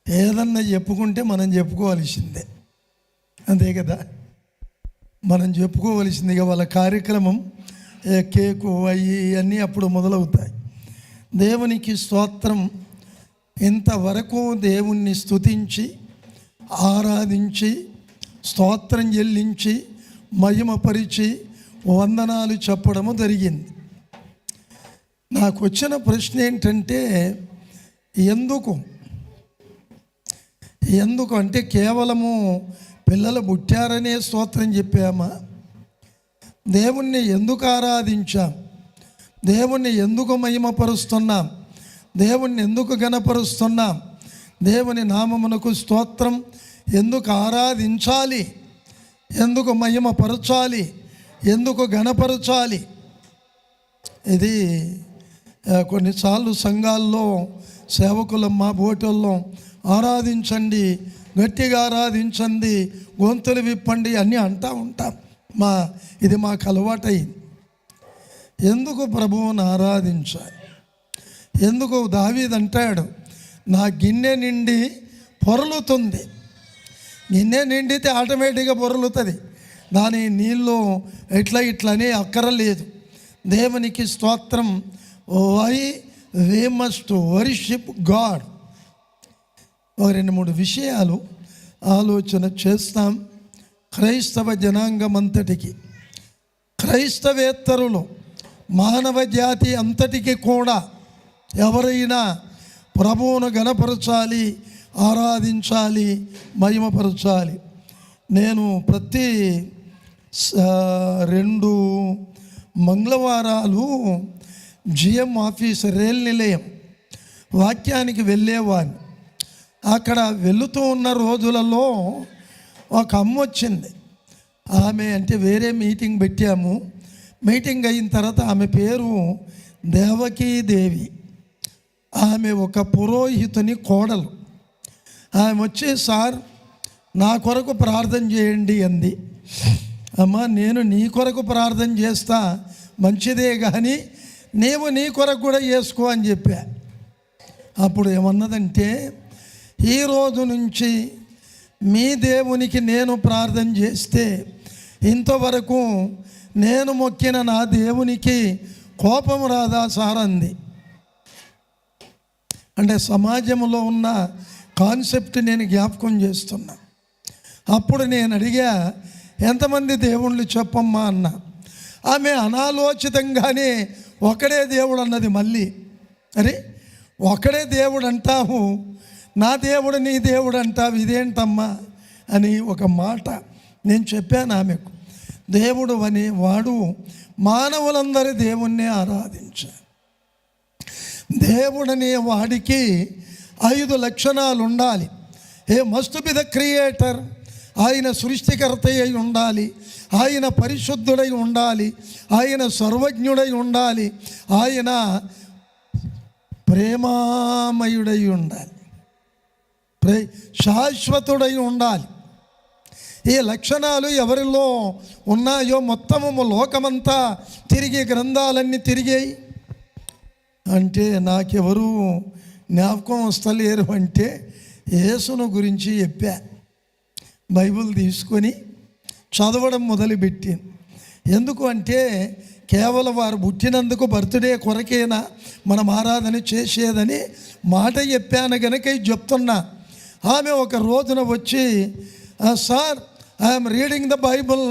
ఏదన్నా చెప్పుకుంటే మనం చెప్పుకోవాల్సిందే, అంతే కదా. మనం చెప్పుకోవలసిందిగా వాళ్ళ కార్యక్రమం కేకు అన్నీ అప్పుడు మొదలవుతాయి. దేవునికి స్తోత్రం. ఇంతవరకు దేవుణ్ణి స్తుతించి ఆరాధించి స్తోత్రం చెల్లించి మహిమపరిచి వందనాలు చెప్పడము జరిగింది. నాకు వచ్చిన ప్రశ్న ఏంటంటే, ఎందుకు అంటే కేవలము పిల్లలు పుట్టారనే స్తోత్రం చెప్పామా? దేవుణ్ణి ఎందుకు ఆరాధించాం? దేవుణ్ణి ఎందుకు మహిమపరుస్తున్నాం? దేవుణ్ణి ఎందుకు ఘనపరుస్తున్నాం? దేవుని నామమునకు స్తోత్రం ఎందుకు ఆరాధించాలి? ఎందుకు మహిమపరచాలి? ఎందుకు ఘనపరచాలి? ఇది కొన్నిసార్లు సంఘాల్లో సేవకులమ్మ బోటల్లో ఆరాధించండి, గట్టిగా ఆరాధించండి, గొంతులు విప్పండి అన్నీ అంటూ ఉంటాం. ఇది మాకు అలవాటైంది. ఎందుకు ప్రభువుని ఆరాధించాలి? ఎందుకు? దావీదు అంటాడు, నా గిన్నె నిండి పొరలుతుంది. గిన్నె నిండితే ఆటోమేటిక్గా పొరలుతుంది, దాని నీళ్ళు ఇట్లని అక్కరలేదు. దేవునికి స్తోత్రం. Why we must worship God. ఒక 2-3 విషయాలు ఆలోచన చేస్తాం. క్రైస్తవ జనాంగం అంతటికి, క్రైస్తవేత్తరులు, మానవ జాతి అంతటికి కూడా ఎవరైనా ప్రభువును ఘనపరచాలి, ఆరాధించాలి, మహిమపరచాలి. నేను ప్రతి 2 మంగళవారాలు జిఎం ఆఫీస్ రైల్ నిలయం వాక్యానికి వెళ్ళేవాడిని. అక్కడ వెళుతూ ఉన్న రోజులలో ఒక అమ్మ వచ్చింది. ఆమె అంటే వేరే మీటింగ్ పెట్టాము. మీటింగ్ అయిన తర్వాత ఆమె పేరు దేవకీదేవి. ఆమె ఒక పురోహితుని కోడలు. ఆమె వచ్చి, సార్ నా కొరకు ప్రార్థన చేయండి అంది. అమ్మా, నేను నీ కొరకు ప్రార్థన చేస్తా, మంచిదే, కానీ నీవు నీ కొరకు కూడా చేసుకో అని చెప్పా. అప్పుడు ఏమన్నదంటే, ఈ రోజు నుంచి మీ దేవునికి నేను ప్రార్థన చేస్తే ఇంతవరకు నేను మొక్కిన నా దేవునికి కోపం రాదా సార్ అంది. అంటే సమాజంలో ఉన్న కాన్సెప్ట్ నేను జ్ఞాపకం చేస్తున్నా. అప్పుడు నేను అడిగా, ఎంతమంది దేవుళ్ళు చెప్పమ్మా అన్న. ఆమె అనాలోచితంగానే ఒకడే దేవుడు అన్నది. మళ్ళీ అరే, ఒకడే దేవుడు అంటావు, నా దేవుడు నీ దేవుడు అంటావు, ఇదేంటమ్మా అని ఒక మాట నేను చెప్పాను ఆమెకు. దేవుడు అనేవాడు మానవులందరి దేవుణ్ణి ఆరాధించాలి. దేవుడనే వాడికి 5 లక్షణాలు ఉండాలి. మస్ట్ బి ద క్రియేటర్, ఆయన సృష్టికర్త అయి ఉండాలి, ఆయన పరిశుద్ధుడై ఉండాలి, ఆయన సర్వజ్ఞుడై ఉండాలి, ఆయన ప్రేమామయుడై ఉండాలి, శాశ్వతుడై ఉండాలి. ఈ లక్షణాలు ఎవరిలో ఉన్నాయో మొత్తము లోకమంతా తిరిగి, గ్రంథాలన్నీ తిరిగాయి. అంటే నాకెవరు జ్ఞాపకం వస్తలేరు అంటే యేసును గురించి చెప్పా. బైబిల్ తీసుకొని చదవడం మొదలుపెట్టాను. ఎందుకు అంటే కేవలం వారు పుట్టినందుకు బర్త్డే కొరకేనా మనం ఆరాధన చేసేదని మాట చెప్పాను కనుక చెప్తున్నా. ఆమె ఒక రోజున వచ్చి, sir I'm reading the Bible,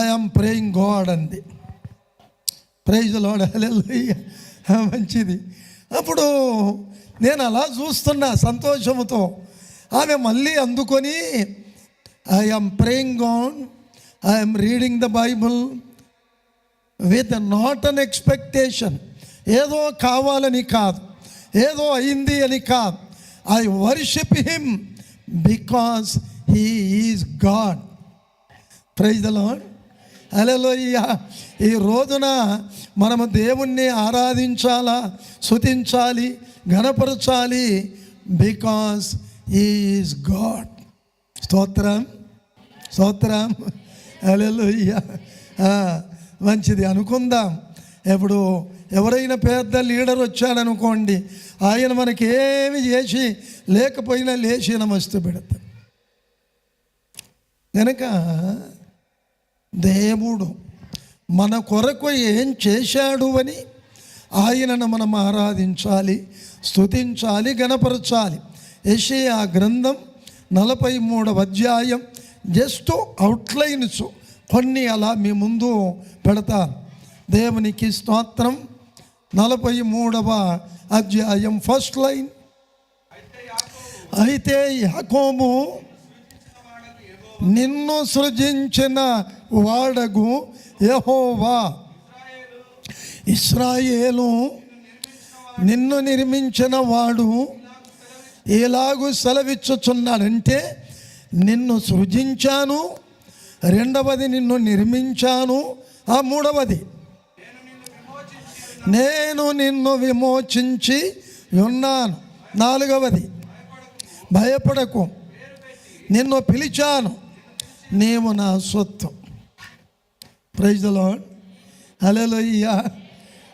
I'm praying God అంది. ప్రైజ్ ది లార్డ్, హల్లెలూయా, మంచిది. అప్పుడు నేను అలా చూస్తున్నా సంతోషముతో. ఆమె మళ్ళీ అందుకొని, I'm praying God, I'm reading the Bible with not an expectation. ఏదో కావాలని కాదు, ఏదో అయింది అని కాదు. I worship him because he is God. Praise the Lord, hallelujah. ఈ రోజున మనము దేవుణ్ణి ఆరాధించాలా, స్తుతించాలి, ఘనపరచాలి, బికాస్ హీ ఈజ్ గాడ్. స్తోత్రం, స్తోత్రం, హల్లెలూయా. మంచిది అనుకుందాం. ఇప్పుడు ఎవరైనా పెద్ద లీడర్ వచ్చాడనుకోండి, ఆయన మనకి ఏమి చేసి లేకపోయినా లేచి నమస్తే పెడతాడు. కనుక దేవుడు మన కొరకు ఏం చేశాడు అని ఆయనను మనం ఆరాధించాలి, స్తుతించాలి, గణపరచాలి. యెషయా గ్రంథం 43వ అధ్యాయం జస్ట్ అవుట్లైన్స్ కొన్ని అలా మీ ముందు పెడతాను. దేవునికి స్తోత్రం. 43వ అధ్యాయం ఫస్ట్ లైన్, అయితే యాకోబు నిన్ను సృజించిన వాడగు యెహోవా, ఇశ్రాయేలు నిన్ను నిర్మించిన వాడు ఎలాగూ సెలవిచ్చుచున్నాడంటే, నిన్ను సృజించాను, రెండవది నిన్ను నిర్మించాను, ఆ మూడవది నేను నిన్ను విమోచించి ఉన్నాను, నాలుగవది భయపడకు, నిన్ను పిలిచాను, నీవు నా సొత్తు. Praise the Lord. Hallelujah,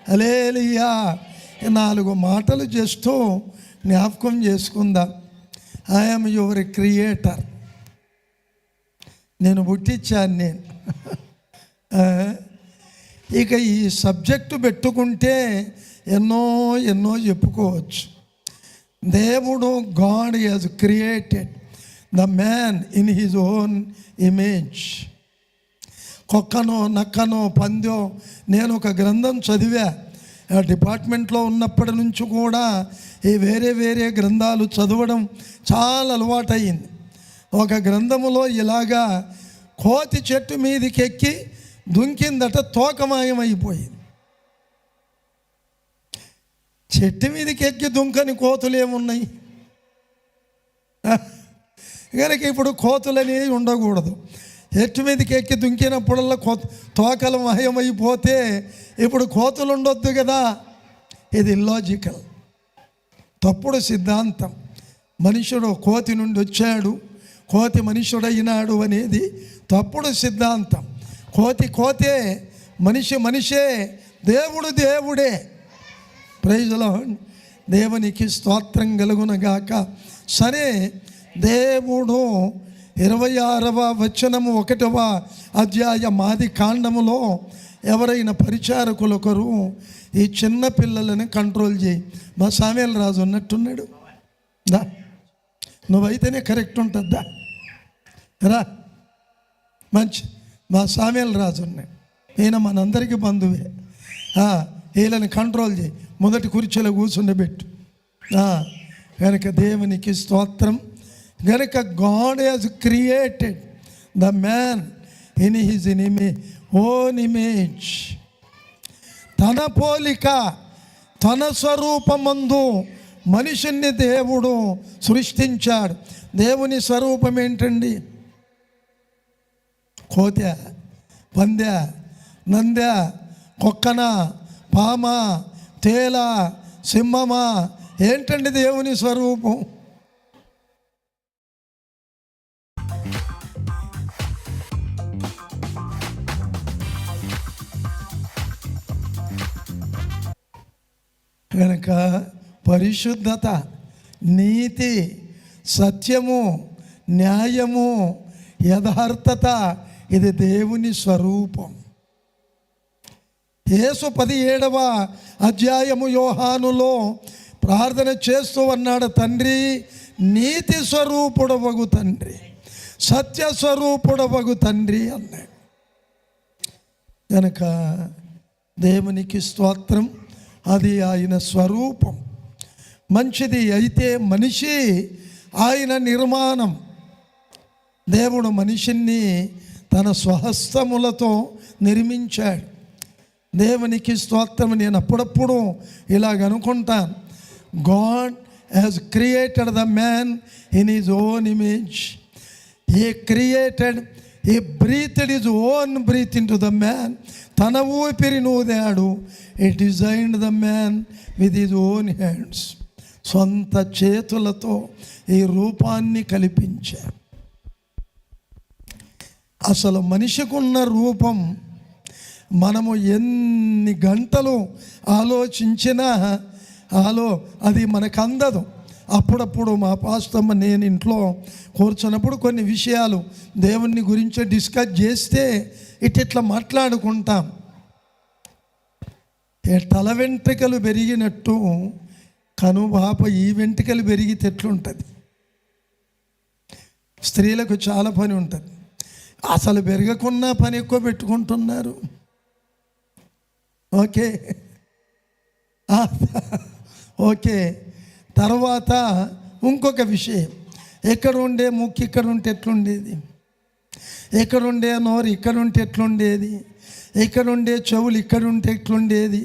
hallelujah. 4 మాటలు చేస్తూ జ్ఞాపకం చేసుకుందాం. I'm your creator. నేను పుట్టించాను నేను. ఇక ఈ సబ్జెక్టు పెట్టుకుంటే ఎన్నో ఎన్నో చెప్పుకోవచ్చు. దేవుడు, God has created the man in his own image. కుక్కనో నక్కనో పందో, నేను ఒక గ్రంథం చదివా డిపార్ట్మెంట్లో ఉన్నప్పటి నుంచి కూడా. ఈ వేరే వేరే గ్రంథాలు చదవడం చాలా అలవాటయింది. ఒక గ్రంథములో ఇలాగా కోతి చెట్టు మీదకి ఎక్కి దుంకిందట, తోకమాయమైపోయింది. చెట్టు మీదకి ఎక్కి దుంకని కోతులు ఏమున్నాయి? కనుక ఇప్పుడు కోతులనేవి ఉండకూడదు. చెట్టు మీదకి ఎక్కి దుంకినప్పుడల్లా తోకలు మాయమైపోతే ఇప్పుడు కోతులు ఉండొద్దు కదా. ఇది ఇల్లాజికల్, తప్పుడు సిద్ధాంతం. మనుషుడు కోతి నుండి వచ్చాడు, కోతి మనుషుడైనాడు అనేది తప్పుడు సిద్ధాంతం. కోతి కోతే, మనిషి మనిషే, దేవుడు దేవుడే. Praise the Lord. దేవునికి స్తోత్రం కలుగునగాక. సరే, దేవుడు 26వ వచనము 1వ అధ్యాయం ఆది కాండములో ఎవరైనా పరిచారకులొకరు ఈ చిన్న పిల్లలని కంట్రోల్ చేయి. మా సామేల్ రాజు ఉన్నట్టున్నాడు, దా నువ్వైతేనే కరెక్ట్ ఉంటుందా రా. మంచి, మా సామేల్ రాజు ఉన్నాడు, ఈయన మనందరికీ బంధువే. వీళ్ళని కంట్రోల్ చేయి, మొదటి కుర్చీలో కూర్చుండబెట్టు. కనుక దేవునికి స్తోత్రం. కనుక God has created the man in his own image. తన పోలిక, తన స్వరూపమందు మనిషిని దేవుడు సృష్టించాడు. దేవుని స్వరూపం ఏంటండి? కోతె, పందె, నందె, కుక్కన, పామ, తేల, సింహమా? ఏంటండి దేవుని స్వరూపం? కనుక పరిశుద్ధత, నీతి, సత్యము, న్యాయము, యథార్థత ఇది దేవుని స్వరూపం. యేసు 17వ అధ్యాయము యోహానులో ప్రార్థన చేస్తూ అన్నాడు, తండ్రి నీతి స్వరూపుడవగు తండ్రి, సత్య స్వరూపుడవగు తండ్రి అన్నాడు. కనుక దేవునికి స్తోత్రం. అది ఆయన స్వరూపం. మంచిది. అయితే మనిషి ఆయన నిర్మాణం. దేవుడు మనిషిని తన స్వహస్తములతో నిర్మించాడు. దేవునికి స్తోత్రం. నేను అప్పుడప్పుడు ఇలాగనుకుంటాను, God has created the man in his own image. He created, he breathed his own breath into the man. తన ఊపిరి నూదాడు. He designed the man with his own hands. సొంత చేతులతో ఈ రూపాన్ని కల్పించాడు. అసలు మనిషికున్న రూపం మనము ఎన్ని గంటలు ఆలోచించినా అది మనకు అందదు. అప్పుడప్పుడు మా పాస్టమ్మ నేను ఇంట్లో కూర్చున్నప్పుడు కొన్ని విషయాలు దేవుని గురించి డిస్కస్ చేస్తే ఇట్లా మాట్లాడుకుంటాం. తల వెంట్రుకలు పెరిగినట్టు కనుబాప ఈ వెంట్రుకలు పెరిగితే ఎట్లుంటుంది? స్త్రీలకు చాలా పని ఉంటుంది. అసలు పెరగకున్నా పని ఎక్కువ పెట్టుకుంటున్నారు. ఓకే. తర్వాత ఇంకొక విషయం, ఎక్కడ ఉండే ముక్కు ఇక్కడ ఉంటే ఎట్లుండేది, ఎక్కడ ఉండే నోరు ఇక్కడ ఉంటే ఎట్లుండేది, ఇక్కడ ఉండే చెవులు ఇక్కడ ఉంటే ఎట్లుండేది,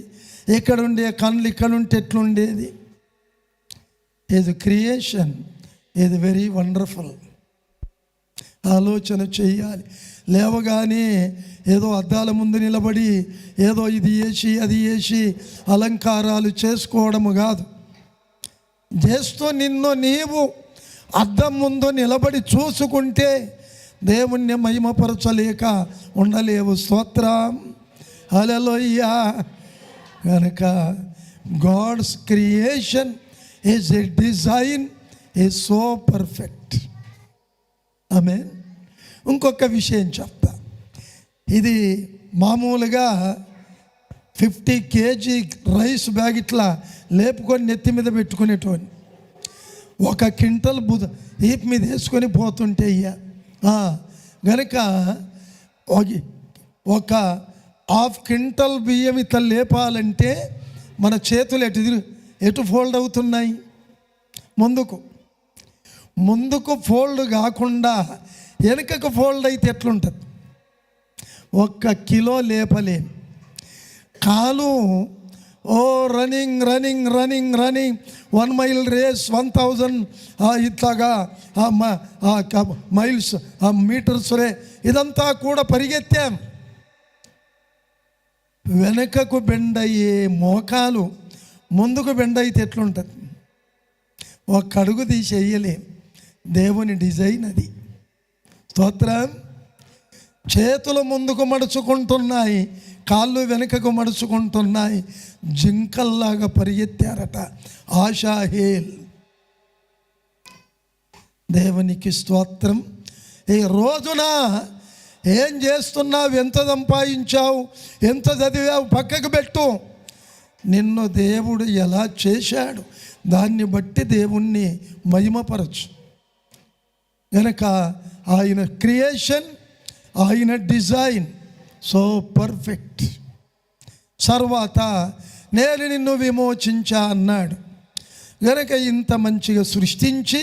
ఇక్కడ ఉండే కళ్ళు ఇక్కడ ఉంటే ఎట్లుండేది. ఇది క్రియేషన్, ఇది వెరీ వండర్ఫుల్. ఆలోచన చెయ్యాలి. లేవగానే ఏదో అద్దాల ముందు నిలబడి ఏదో ఇది వేసి అది వేసి అలంకారాలు చేసుకోవడము కాదు. చేస్తూ నిన్ను నీవు అద్దం ముందు నిలబడి చూసుకుంటే దేవుణ్ణి మహిమపరచలేక ఉండలేవు. స్తోత్రం, హల్లెలూయా. కనుక God's creation is a design is so perfect. Amen. ఇంకొక విషయం చెప్తా. ఇది మామూలుగా 50 kg రైస్ బ్యాగ్ ఇట్లా లేపుకొని నెత్తి మీద పెట్టుకునేటోని 1 క్వింటల్ ఈప్ మీద వేసుకొని పోతుంటే గనుక 1/2 క్వింటల్ బియ్యం ఇట్లా లేపాలంటే మన చేతులు ఎటు ఫోల్డ్ అవుతున్నాయి? ముందుకు ఫోల్డ్ కాకుండా వెనుకకు ఫోల్డ్ అయితే ఎట్లుంటుంది? 1 కిలో లేపలేం. కాలు రన్నింగ్ 1 మైల్ రేస్ 1000 ఇట్లాగా మైల్స్ మీటర్స్ రే ఇదంతా కూడా పరిగెత్తాం. వెనకకు బెండ్ అయ్యే మోకాలు ముందుకు బెండ్ అయితే ఎట్లుంటుంది? 1 అడుగు తీసి వేయలేం. దేవుని డిజైన్ అది. స్తోత్రం. చేతులు ముందుకు మడుచుకుంటున్నాయి, కాళ్ళు వెనుకకు మడుచుకుంటున్నాయి. జింకల్లాగా పరిగెత్తారట ఆషాహేల్. దేవునికి స్తోత్రం. ఈ రోజున ఏం చేస్తున్నావు, ఎంత సంపాదించావు, ఎంత చదివావు పక్కకు పెట్టు. నిన్ను దేవుడు ఎలా చేశాడు దాన్ని బట్టి దేవుణ్ణి మహిమపరచు. కనుక ఆయన క్రియేషన్, ఆయన డిజైన్ సో పర్ఫెక్ట్. తర్వాత నేను నిన్ను విమోచించా అన్నాడు. కనుక ఇంత మంచిగా సృష్టించి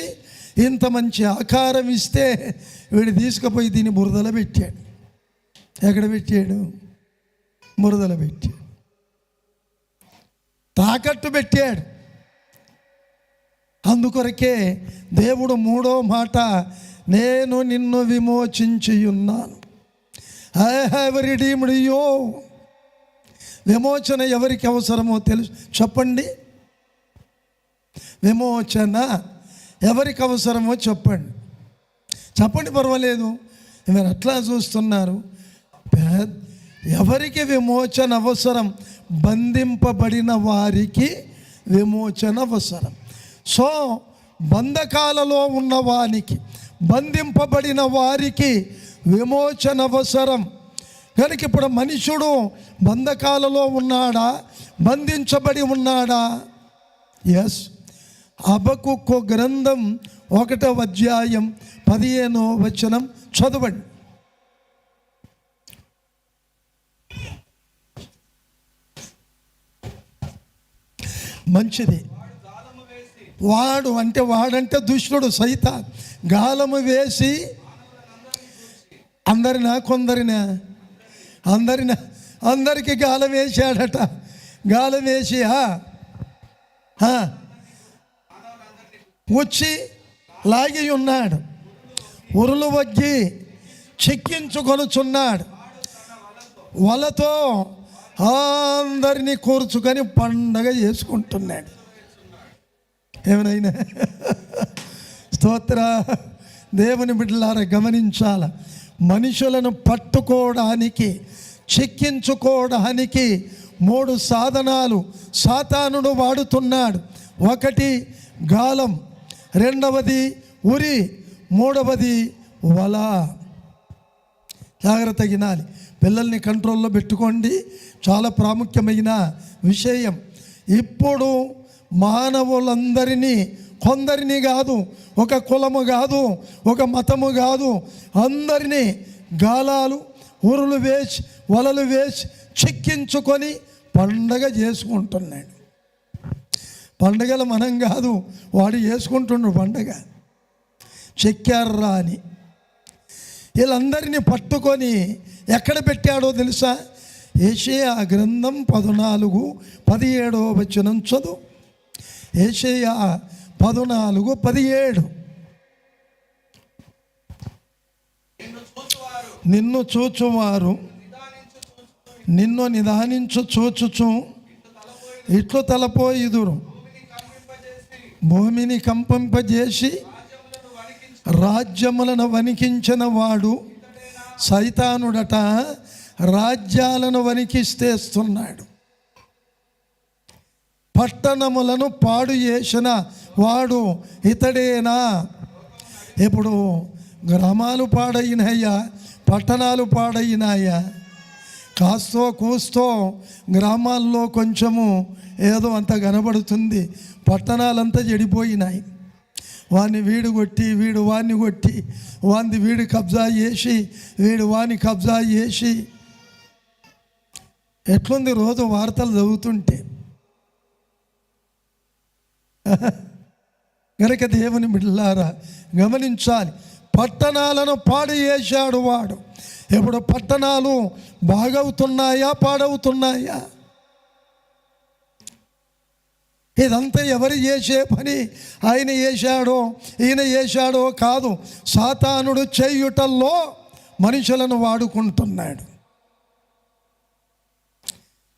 ఇంత మంచి ఆకారం ఇస్తే వీడు తీసుకుపోయి దీన్ని బురదలో పెట్టాడు. ఎక్కడ పెట్టాడు? బురదలో పెట్టాడు, తాకట్టు పెట్టాడు. అందుకొరకే దేవుడు 3వ మాట, నేను నిన్ను విమోచించి ఉన్నాను. I have redeemed you. విమోచన ఎవరికి అవసరమో తెలుసు చెప్పండి. విమోచన ఎవరికి అవసరమో చెప్పండి పర్వాలేదు. మీరు అట్లా చూస్తున్నారు. ఎవరికి విమోచన అవసరం? బంధింపబడిన వారికి విమోచన అవసరం. సో బంధకాలలో ఉన్నవానికి, బంధింపబడిన వారికి విమోచన అవసరం. కనుక ఇప్పుడు మనుషుడు బంధకాలలో ఉన్నాడా, బంధించబడి ఉన్నాడా? ఎస్. హబక్కూకు గ్రంథం 1వ అధ్యాయం 15వ వచనం చదవండి. మంచిది. వాడంటే దుష్టుడు సైతాన్. గాలము వేసి అందరికి గాలం వేసాడట. గాలం వేసి వచ్చి లాగి ఉన్నాడు. ఉరులు వగ్గి చెక్కించుకొనుచున్నాడు. వలతో అందరినీ కూర్చుకొని పండగ చేసుకుంటున్నాడు. ఏమైనా స్తోత్ర. దేవుని బిడ్డలారా గమనించాల. మనుషులను పట్టుకోవడానికి, చెక్కించుకోవడానికి 3 సాధనాలు సాతానుడు వాడుతున్నాడు. ఒకటి గాలం, రెండవది ఉరి, మూడవది వల. జాగ్రత్త వినాలి, పిల్లల్ని కంట్రోల్లో పెట్టుకోండి. చాలా ప్రాముఖ్యమైన విషయం. ఇప్పుడు మానవులందరినీ, కొందరిని కాదు, ఒక కులము కాదు, ఒక మతము కాదు, అందరినీ గాలాలు, ఉరులు వేసి, వలలు వేసి చిక్కించుకొని పండగ చేసుకుంటున్నాడు. పండగలు మనం కాదు, వాడు చేసుకుంటున్నాడు పండగ. చెక్కారా అని వీళ్ళందరినీ పట్టుకొని ఎక్కడ పెట్టాడో తెలుసా? యెషయా గ్రంథం 14:17 వచనం చదువు. యెషయా 14:17. నిన్ను చూచువారు నిన్ను నిదానించు చూచుచు ఇట్లు తలపోయిదురు. భూమిని కంపింపజేసి రాజ్యములను వణికించిన వాడు సైతానుడట. రాజ్యాలను వణికిస్తేస్తున్నాడు. పట్టణములను పాడు చేసిన వాడు ఇతడేనా? ఇప్పుడు గ్రామాలు పాడైనాయా, పట్టణాలు పాడైనాయా? కాస్తో కూస్తో గ్రామాల్లో కొంచెము ఏదో అంత కనబడుతుంది, పట్టణాలంతా చెడిపోయినాయి. వాడిని వీడు కొట్టి, వీడు వాడిని కొట్టి, వాడిని వీడు కబ్జా చేసి, వీడు వాడిని కబ్జా చేసి. ఎట్లుంది రోజు వార్తలు చదువుతుంటే? గనక దేవుని బిడ్డలారా గమనించాలి, పట్టణాలను పాడు చేశాడు వాడు. ఇప్పుడు పట్టణాలు బాగవుతున్నాయా, పాడవుతున్నాయా? ఇదంతా ఎవరు చేసే పని? ఆయన చేశాడో ఈయన చేశాడో కాదు, సాతానుడు చేయుటల్లో మనుషులను వాడుకుంటున్నాడు.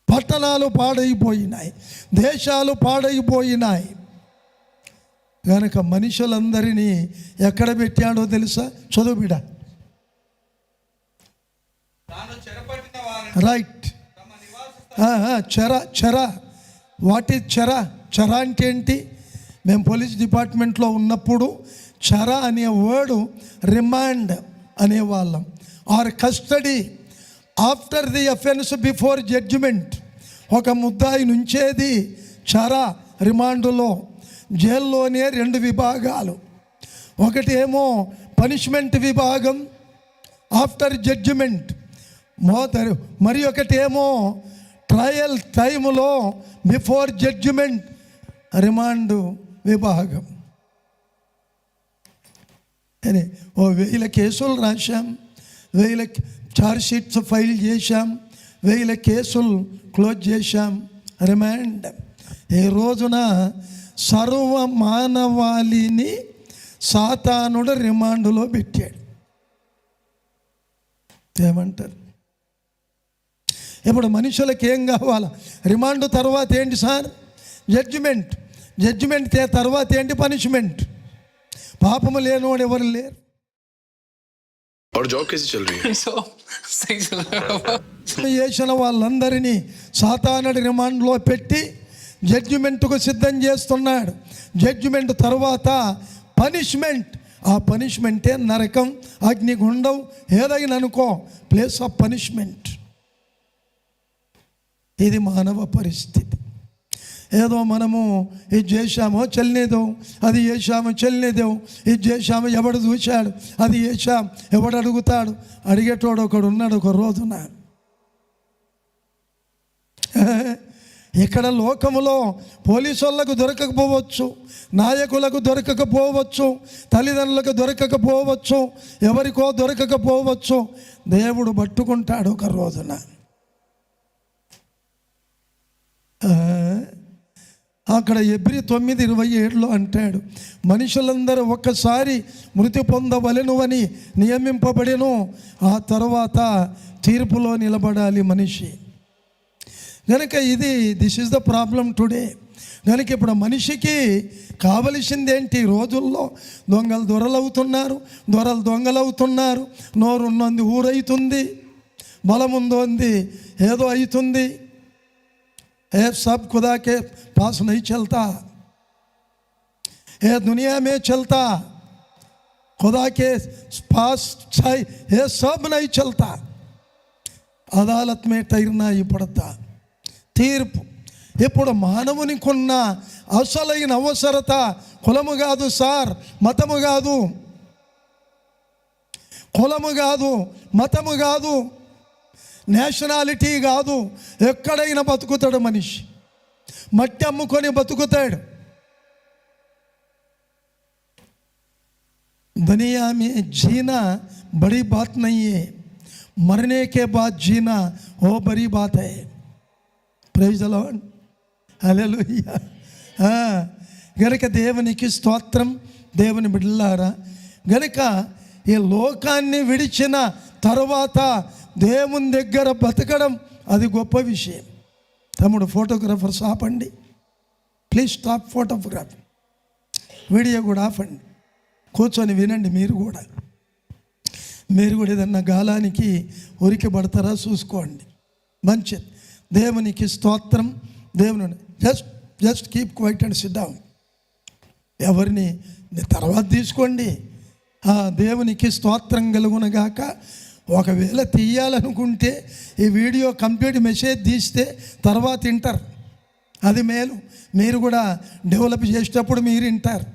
పట్టణాలు పాడైపోయినాయి, దేశాలు పాడైపోయినాయి. కనుక మనుషులందరినీ ఎక్కడ పెట్టాడో తెలుసా? చదువు బిడ్డ. రైట్. చెర. వాట్ ఈజ్ చెర? చెర అంటే ఏంటి? మేము పోలీస్ డిపార్ట్మెంట్లో ఉన్నప్పుడు చెర అనే వర్డ్ రిమాండ్ అనేవాళ్ళం, or custody after the offence before judgement. ఒక ముద్దాయి నుంచేది చెర, రిమాండులో. జైల్లోనే 2 విభాగాలు. ఒకటి ఏమో పనిష్మెంట్ విభాగం ఆఫ్టర్ జడ్జిమెంట్, మరి ఒకటి ఏమో ట్రయల్ టైములో బిఫోర్ జడ్జిమెంట్ రిమాండ్ విభాగం. అని 1000 కేసులు రాశాం, 1000 ఛార్జ్ షీట్స్ ఫైల్ చేశాం, 1000 కేసులు క్లోజ్ చేశాం. రిమాండ్. ఈ రోజున సర్వ మానవాళిని సాతానుడు రిమాండ్లో పెట్టాడు. ఏమంటారు? ఇప్పుడు మనుషులకు ఏం కావాలా? రిమాండ్ తర్వాత ఏంటి సార్? జడ్జిమెంట్. జడ్జిమెంట్ తర్వాత ఏంటి? పనిష్మెంట్. పాపము లేనివాడు ఎవరు లేరు. చేసిన వాళ్ళందరినీ సాతానుడి రిమాండ్లో పెట్టి జడ్జిమెంట్కు సిద్ధం చేస్తున్నాడు. జడ్జిమెంట్ తర్వాత పనిష్మెంట్. ఆ పనిష్మెంటే నరకం, అగ్నిగుండం, ఏదైనా అనుకో, ప్లేస్ ఆఫ్ పనిష్మెంట్. ఇది మానవ పరిస్థితి. ఏదో మనము ఇది చేశామో చెల్లినేదో, అది చేశామో చెల్లినేదేవు, ఇది చేశామో ఎవడు చూశాడు, అది చేశాం ఎవడు అడుగుతాడు? అడిగేటోడు ఒకడు ఉన్నాడు ఒక రోజున. ఇక్కడ లోకములో పోలీసు వాళ్ళకు దొరకకపోవచ్చు, నాయకులకు దొరకకపోవచ్చు, తల్లిదండ్రులకు దొరకకపోవచ్చు, ఎవరికో దొరకకపోవచ్చు. దేవుడు పట్టుకుంటాడు ఒక రోజున. అక్కడ ఎబ్రీ 9:27 అంటాడు, మనుషులందరూ ఒక్కసారి మృతి పొందవలెను అని నియమింపబడెను, ఆ తర్వాత తీర్పులో నిలబడాలి మనిషి. కనుక this is the problem today. కనుక ఇప్పుడు మనిషికి కావలసిందేంటి? రోజుల్లో దొంగలు దొరలవుతున్నారు, దొరలు దొంగలవుతున్నారు. నోరున్నది ఊరైతుంది, బలముందోంది ఏదో అవుతుంది. ये सब खुदा के पास नहीं चलता, ये दुनिया में चलता, खुदा के पास ये सब नहीं चलता. అదాలత్ మే టైర్నా ఈ పడతా తీర్పు. ఇప్పుడు మానవునికున్న అసలైన అవసరత కులము కాదు సార్, మతము కాదు, కులము కాదు, మతము కాదు, నేషనాలిటీ కాదు. ఎక్కడైనా బతుకుతాడు మనిషి, మట్టి అమ్ముకొని బతుకుతాడు. दुनिया में जीना बड़ी बात नहीं है, मरने के बाद जीना वो बड़ी बात है. ప్రైజ్ ది లార్డ్, హల్లెలూయా. గనుక దేవునికి స్తోత్రం. దేవుని బిడ్డలారా, గనుక ఈ లోకాన్ని విడిచిన తర్వాత దేవుని దగ్గర బతకడం అది గొప్ప విషయం. తమ్ముడు ఫోటోగ్రాఫర్స్ ఆపండి ప్లీజ్, స్టాప్ ఫోటోగ్రాఫ్. వీడియో కూడా ఆపండి, కూర్చొని వినండి. మీరు కూడా ఏదన్నా గాలానికి ఉరికి పడతారా చూసుకోండి. మంచిది. దేవునికి స్తోత్రం. దేవుని just keep quiet and sit down. ఎవరిని తర్వాత తీసుకోండి. దేవునికి స్తోత్రం కలుగునగాక. ఒకవేళ తీయాలనుకుంటే ఈ వీడియో కంప్లీట్ మెసేజ్ తీస్తే తర్వాత వింటారు, అది మేలు. మీరు కూడా డెవలప్ చేసేటప్పుడు మీరు వింటారు.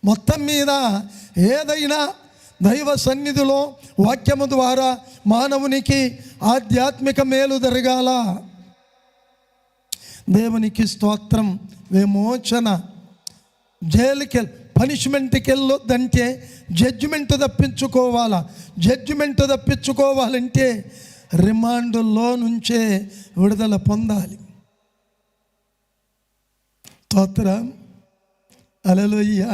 మొత్తం మీద ఏదైనా దైవ సన్నిధిలో వాక్యము ద్వారా మానవునికి ఆధ్యాత్మిక మేలు జరగాల. దేవునికి స్తోత్రం. విమోచన. జైలుకి పనిష్మెంట్కి వెళ్ళొద్దంటే జడ్జిమెంట్ తప్పించుకోవాలా. జడ్జిమెంట్ తప్పించుకోవాలంటే రిమాండ్లో నుంచే విడుదల పొందాలి. స్తోత్రం, హల్లెలూయా.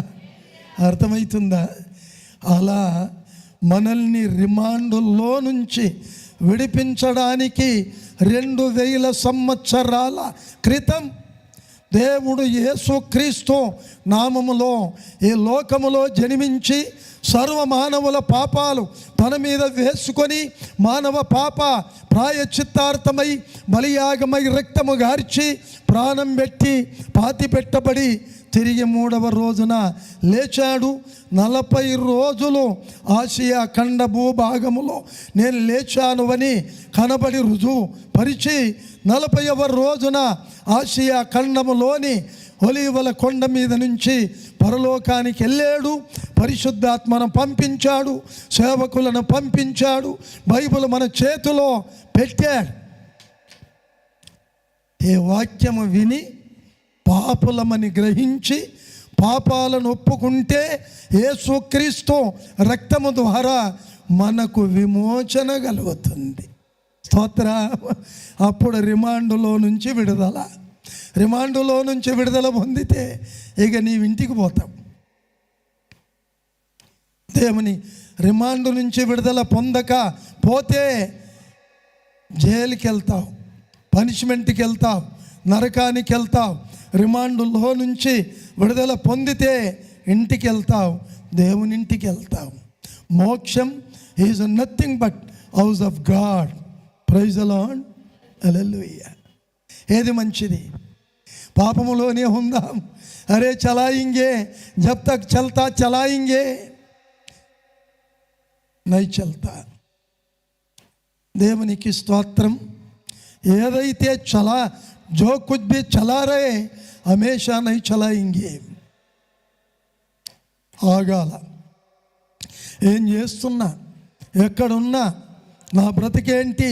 అర్థమవుతుందా? అలా మనల్ని రిమాండ్లో నుంచి విడిపించడానికి 2000 సంవత్సరాల క్రితం దేవుడు యేసుక్రీస్తు నామములో ఈ లోకములో జన్మించి సర్వ మానవుల పాపాలు తన మీద వేసుకొని మానవ పాప ప్రాయశ్చిత్తార్థమై బలియాగమై రక్తము గార్చి ప్రాణం పెట్టి పాతి పెట్టబడి తిరిగి 3వ రోజున లేచాడు. 40 రోజులు ఆసియా ఖండ భూభాగములో నేను లేచాను అని కనబడి రుజువు పరిచి 40వ రోజున ఆసియా ఖండములోని ఒలీవల కొండ మీద నుంచి పరలోకానికి వెళ్ళాడు. పరిశుద్ధాత్మను పంపించాడు, సేవకులను పంపించాడు, బైబిల్ మన చేతిలో పెట్టాడు. ఈ వాక్యము విని పాపులమని గ్రహించి పాపాలను ఒప్పుకుంటే యేసుక్రీస్తు రక్తము ద్వారా మనకు విమోచన కలుగుతుంది. స్తోత్ర. అప్పుడు రిమాండ్లో నుంచి విడుదల. రిమాండ్లో నుంచి విడుదల పొందితే ఇక నీవు ఇంటికి పోతావు. దేవుని రిమాండ్ నుంచి విడుదల పొందక పోతే జైలుకి వెళ్తావు, పనిష్మెంట్కి వెళ్తావు, నరకానికి వెళ్తావు. రిమాండ్లో నుంచి విడుదల పొందితే ఇంటికి వెళ్తావు, దేవుని ఇంటికి వెళ్తావు. మోక్షం is nothing but house of God. Praise the Lord, hallelujah. ఏది మంచిది? పాపములోనే ఉందాం. అరే చలాయింగే, జబ్ తక్ చల్తా చలాయింగే, నై చల్తా. దేవునికి స్తోత్రం. ఏదైతే जो कुछ भी चला रहे हमेशा नहीं चलाएंगे. ఆగాల. ఏం చేస్తున్నా, ఎక్కడున్నా, నా బ్రతికేంటి,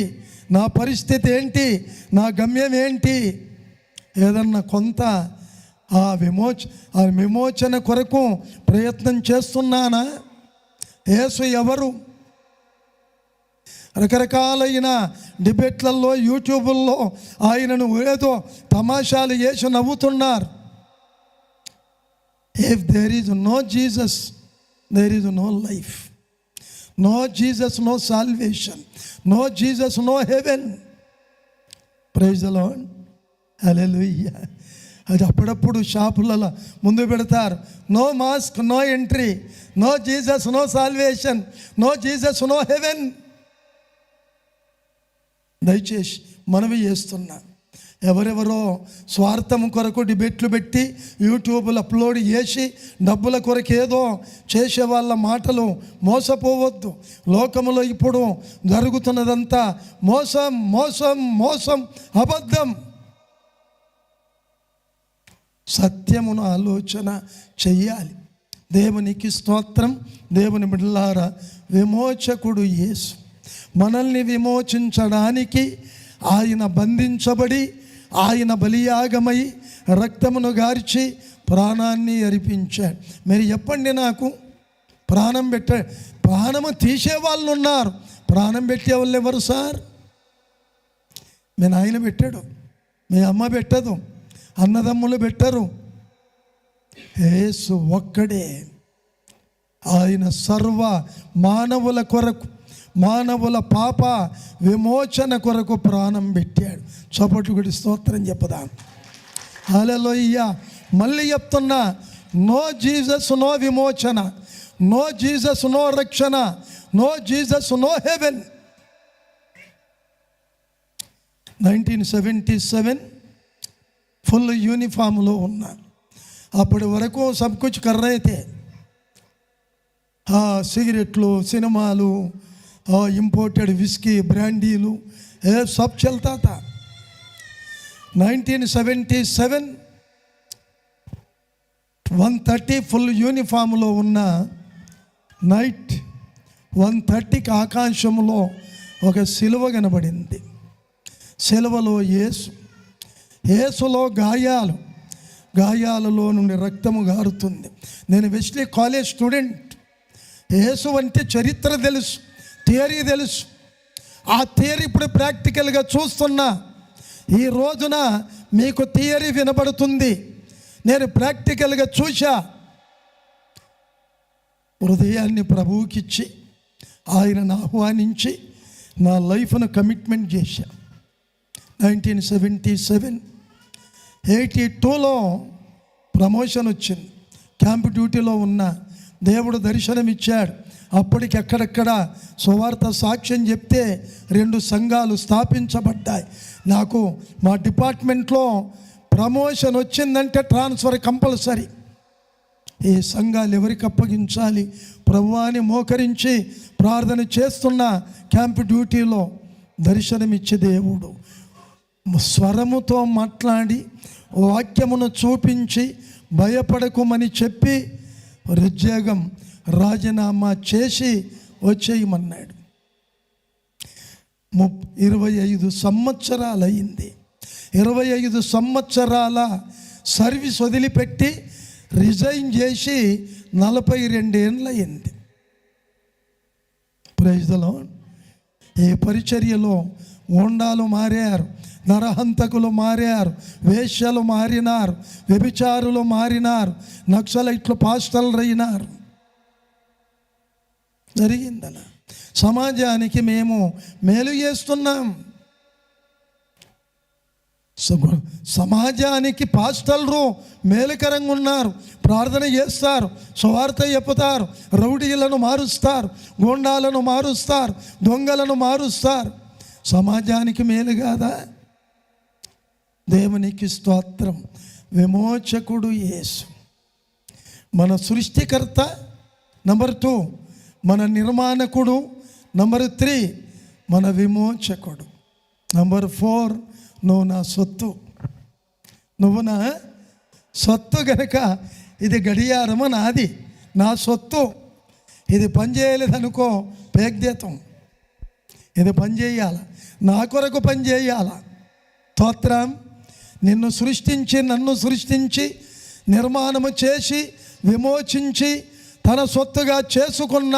నా పరిస్థితి ఏంటి, నా గమ్యం ఏంటి, ఏదన్నా కొంత ఆ విమోచన కొరకు ప్రయత్నం చేస్తున్నానా? యేసు ఎవరు? రకరకాలైన డిబేట్లలో యూట్యూబుల్లో ఆయనను ఏదో తమాషాలు చేసి నవ్వుతున్నారు. If there is no Jesus there is no life. No Jesus no salvation. No Jesus no heaven. Praise the Lord, hallelujah. అది అప్పుడప్పుడు షాపులలో ముందు పెడతారు, no mask no entry, no Jesus no salvation, no Jesus no heaven. దయచేసి మనవి చేస్తున్నా. ఎవరెవరో స్వార్థం కొరకు డిబేట్లు పెట్టి యూట్యూబ్లో అప్లోడ్ చేసి డబ్బుల కొరకు ఏదో చేసే వాళ్ళ మాటలు మోసపోవద్దు. లోకములో ఇప్పుడు జరుగుతున్నదంతా మోసం మోసం మోసం, అబద్ధం. సత్యమును ఆలోచన చెయ్యాలి. దేవునికి స్తోత్రం. దేవుని బిడ్డలారా, విమోచకుడు యేసు మనల్ని విమోచించడానికి ఆయన బంధించబడి, ఆయన బలియాగమై రక్తమును గార్చి ప్రాణాన్ని అర్పించాడు. మీరు చెప్పండి, నాకు ప్రాణము తీసేవాళ్ళు ఉన్నారు, ప్రాణం పెట్టేవాళ్ళు ఎవరు సార్? మీ నాయన పెట్టాడు, మీ అమ్మ పెట్టదు, అన్నదమ్ములు పెట్టరు. యేసు ఒక్కడే. ఆయన సర్వ మానవుల కొరకు, మానవుల పాప విమోచన కొరకు ప్రాణం పెట్టాడు. చప్పట్లు కొట్టి స్తోత్రం చెప్పదాం. హల్లెలూయా. మళ్ళీ చెప్తున్నా, నో జీసస్ నో విమోచన, నో జీసస్ నో రక్షణ, no Jesus no heaven. 1977 full యూనిఫామ్లో ఉన్నా. అప్పటి వరకు సబ్ కుచ్ కర్ రహే థే. సిగరెట్లు, సినిమాలు, ఇంపోర్టెడ్ విస్కీ, బ్రాండీలు, సబ్ చల్తా థా. 1977 1:30 ఫుల్ యూనిఫామ్లో ఉన్న నైట్ 1:30కి ఆకాశంలో ఒక సిలువ కనబడింది. సిలువలో యేసు, యేసులో గాయాలు, గాయాలలో నుండి రక్తము గారుతుంది. నేను వెస్లీ కాలేజ్ స్టూడెంట్. యేసు అంటే చరిత్ర తెలుసు, థియరీ తెలుసు. ఆ థియరీ ఇప్పుడు ప్రాక్టికల్గా చూస్తున్నా. ఈ రోజున మీకు థియరీ వినబడుతుంది, నేను ప్రాక్టికల్గా చూశా. హృదయాన్ని ప్రభువుకిచ్చి ఆయనను ఆహ్వానించి నా లైఫ్ను కమిట్మెంట్ చేశా. 1977 82లో ప్రమోషన్ వచ్చింది. క్యాంప్ డ్యూటీలో ఉన్న దేవుడు దర్శనం ఇచ్చాడు. అప్పటికి ఎక్కడెక్కడ సువార్త సాక్ష్యం చెప్తే 2 సంఘాలు స్థాపించబడ్డాయి. నాకు మా డిపార్ట్మెంట్లో ప్రమోషన్ వచ్చిందంటే ట్రాన్స్ఫర్ కంపల్సరీ. ఈ సంఘాలు ఎవరికి అప్పగించాలి ప్రభువాని మోకరించి ప్రార్థన చేస్తున్న క్యాంప్ డ్యూటీలో దర్శనమిచ్చే దేవుడు స్వరముతో మాట్లాడి వాక్యమును చూపించి భయపడకుమని చెప్పి ఉద్యోగం రాజీనామా చేసి వచ్చేయమన్నాడు. 25 సంవత్సరాలు అయింది. 25 సంవత్సరాల సర్వీస్ వదిలిపెట్టి రిజైన్ చేసి 42 ఏళ్ళు అయింది. Praise the Lord. ఈ పరిచర్యలో గూండాలు మారారు, నరహంతకులు మారారు, వేశ్యలు మారినారు, వ్యభిచారులు మారినారు, నక్సలైట్లు పాస్టర్లు అయినారు. జరిగిందలా. సమాజానికి మేము మేలు చేస్తున్నాం. సమాజానికి పాస్టర్లు మేలుకరంగా ఉన్నారు, ప్రార్థన చేస్తారు, సువార్త చెప్పుతారు, రౌడీలను మారుస్తారు, గూండాలను మారుస్తారు, దొంగలను మారుస్తారు. సమాజానికి మేలు కాదా? దేవునికి స్తోత్రం. విమోచకుడు యేసు మన సృష్టికర్త. నంబర్ 2 మన నిర్మాణకుడు. నంబర్ 3 మన విమోచకుడు. నంబర్ 4 నువ్వు నా సొత్తు. నువ్వు నా సొత్తు గనక ఇది గడియారము నాది, నా సొత్తు. ఇది పని చేయలేదనుకో పేగ్దేతం. ఇది పని చేయాల, నా కొరకు పని చేయాల. స్తోత్రం. నిన్ను సృష్టించి, నన్ను సృష్టించి, నిర్మాణము చేసి, విమోచించి, తన సొత్తుగా చేసుకున్న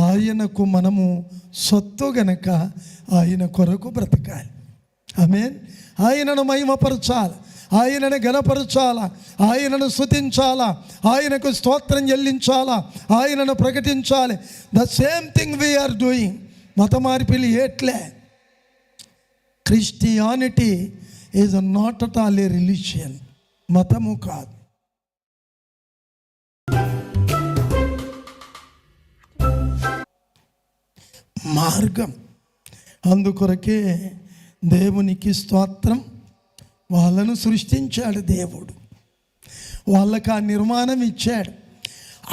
ఆయనకు మనము సొత్తు గనక ఆయన కొరకు బ్రతకాలి. ఆమేన్. ఆయనను మహిమపరచాలి, ఆయనను గణపరచాలా, ఆయనను స్తుతించాలా, ఆయనకు స్తోత్రం చెల్లించాలా, ఆయనను ప్రకటించాలి. The same thing we are doing. మత మార్పిలి ఏట్లే. Christianity is not at all a religion. మతము కాదు. మార్గం. అందుకొరకే దేవునికి స్తోత్రం. వాళ్ళను సృష్టించాడు దేవుడు, వాళ్ళకు ఆ నిర్మాణం ఇచ్చాడు.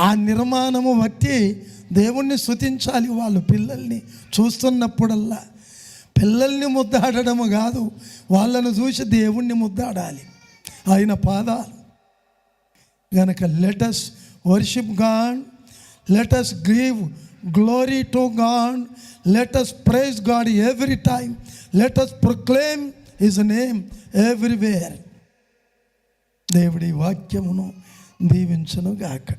ఆ నిర్మాణము బట్టి దేవుణ్ణి స్తుతించాలి. వాళ్ళు పిల్లల్ని చూస్తున్నప్పుడల్లా పిల్లల్ని ముద్దాడము కాదు, వాళ్ళను చూసి దేవుణ్ణి ముద్దాడాలి, ఆయన పాదాలు. గనక let's worship God, let's give glory to God, let's praise God every time, let's proclaim his name everywhere. దేవుడి వాక్యమును దీవించును గాక.